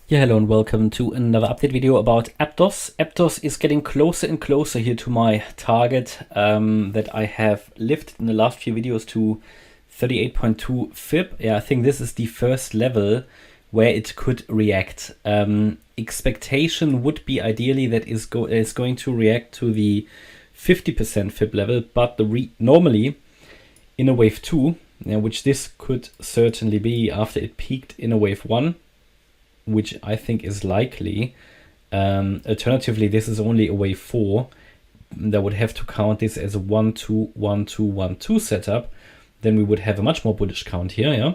Yeah, hello and welcome to another update video about Aptos. Aptos is getting closer and closer here to my target that I have lifted in the last few videos to 38.2 FIB. Yeah, I think this is the first level where it could react. Expectation would be ideally that it's going to react to the 50% FIB level, but normally in a wave 2, which this could certainly be after it peaked in a wave 1, which I think is likely. Alternatively, this is only a wave 4. That would have to count this as a 1 2 1 2 1 2 setup. Then we would have a much more bullish count here, yeah.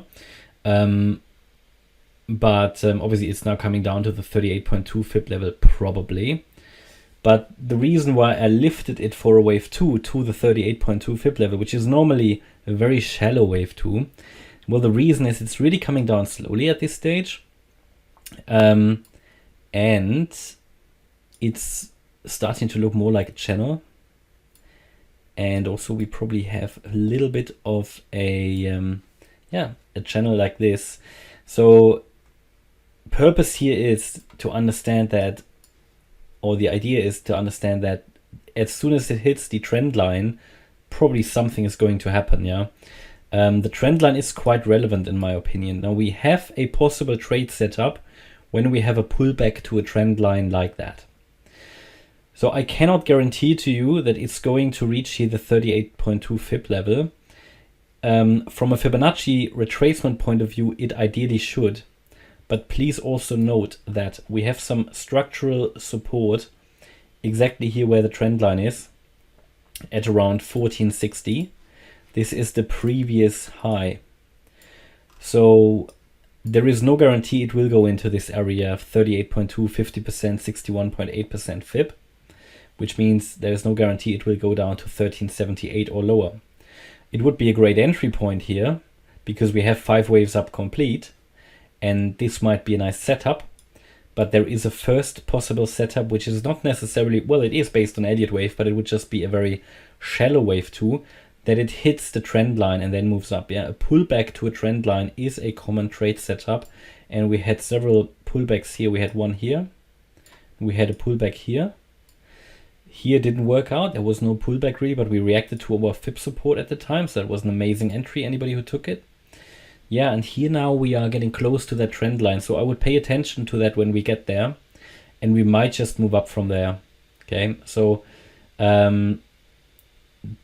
But obviously it's now coming down to the 38.2 FIB level probably. But the reason why I lifted it for a wave 2 to the 38.2 FIB level, which is normally a very shallow wave 2, well, the reason is it's really coming down slowly at this stage. And it's starting to look more like a channel, and also we probably have a little bit of a channel like this. So purpose here is to understand that, or the idea is to understand that as soon as it hits the trend line, probably something is going to happen. The trend line is quite relevant in my opinion. Now we have a possible trade setup when we have a pullback to a trend line like that. So I cannot guarantee to you that it's going to reach here the 38.2 FIB level. From a Fibonacci retracement point of view, it ideally should. But please also note that we have some structural support exactly here where the trend line is at around 1460. This is the previous high. So there is no guarantee it will go into this area of 38.2, 50%, 61.8% FIB, which means there is no guarantee it will go down to 1378 or lower. It would be a great entry point here because we have 5 waves up complete, and this might be a nice setup. But there is a first possible setup which is not necessarily, well, it is based on Elliott wave, but it would just be a very shallow wave too, that it hits the trend line and then moves up. Yeah, a pullback to a trend line is a common trade setup, and we had several pullbacks here. We had one here, we had a pullback here. Here didn't work out, there was no pullback really, but we reacted to our FIB support at the time, so that was an amazing entry, anybody who took it. Yeah, and here now we are getting close to that trend line, so I would pay attention to that when we get there, and we might just move up from there. Okay, so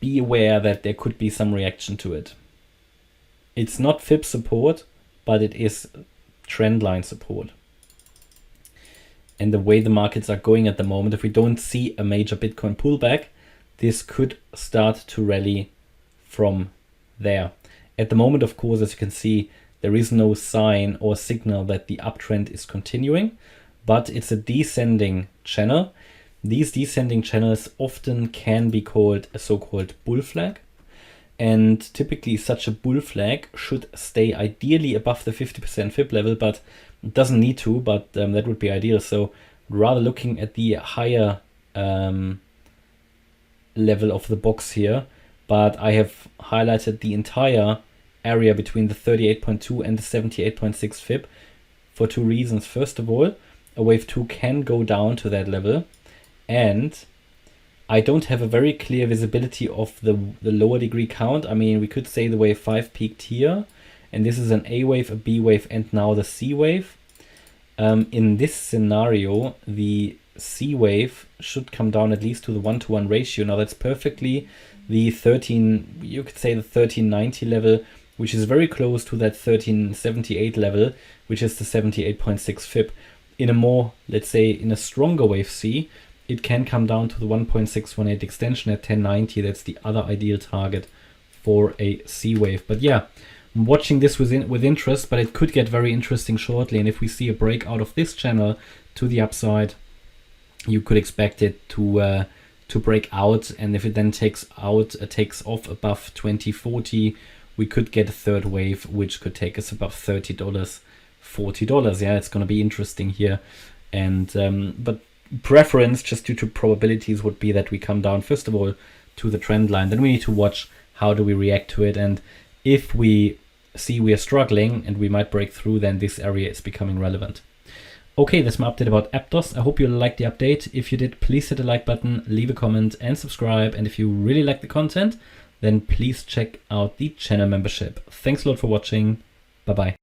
be aware that there could be some reaction to it. It's not FIB support, but it is trend line support. And the way the markets are going at the moment, if we don't see a major Bitcoin pullback, this could start to rally from there. At the moment, of course, as you can see, there is no sign or signal that the uptrend is continuing, but it's a descending channel. These descending channels often can be called a so-called bull flag. And typically such a bull flag should stay ideally above the 50% FIB level, but it doesn't need to, but that would be ideal. So rather looking at the higher level of the box here, but I have highlighted the entire area between the 38.2 and the 78.6 FIB for 2 reasons. First of all, a wave 2 can go down to that level, and I don't have a very clear visibility of the lower degree count. I mean, we could say the wave 5 peaked here, and this is an A wave, a B wave, and now the C wave. In this scenario, the C wave should come down at least to the 1-to-1 ratio. Now that's perfectly the 13, you could say the 1390 level, which is very close to that 1378 level, which is the 78.6 FIB. In a more, let's say, in a stronger wave C, it can come down to the 1.618 extension at 1090. That's the other ideal target for a C wave. But yeah, I'm watching this with interest, but it could get very interesting shortly. And if we see a break out of this channel to the upside, you could expect it to break out. And if it then takes off above 2040, we could get a third wave, which could take us above $30, $40. Yeah, it's going to be interesting here. And but preference, just due to probabilities, would be that we come down first of all to the trend line. Then we need to watch how do we react to it, and if we see we are struggling and we might break through, then this area is becoming relevant. Okay, that's my update about Aptos. I hope you liked the update. If you did, please hit the like button, leave a comment and subscribe. And if you really like the content, then please check out the channel membership. Thanks a lot for watching. Bye-bye.